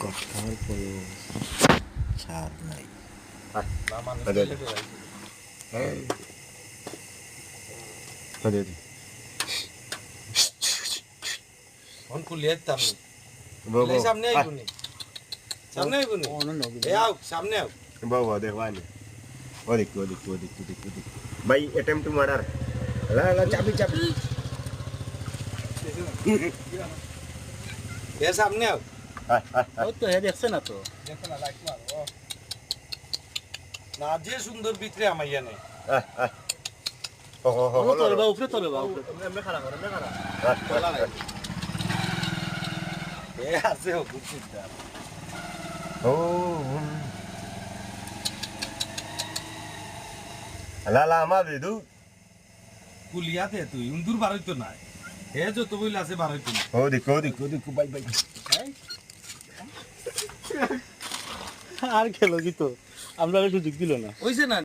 কথার পরেও ছাড় নাই। সামনে আইবুনি সামনে আইবুনি সামনে আও বাবা দেখবানি ওদিক ওদিক ওদিক ওদিক ওদিক ভাই অ্যাটেম্প টু মার্ডার লা চাবি চাবি এ সামনে আও ও তো হে দেখছে না তো। দেখো না লাইট মারো না যে সুন্দর বিক্রি আমাইয়া নেই উপরে তোলে বা এমনে খারাপ করে এমনে খারাপ এ আছে ও খুব চিন্তা ও লা মা বিদু কুলিয়াতে তুই উন্দুর বারইতো না হে যত বইল আছে বারইতো না ওদিক ওদিক ওদিক বাই বাই আর খেলো কি তো আমরা সুযোগ দিল না। ওইছে না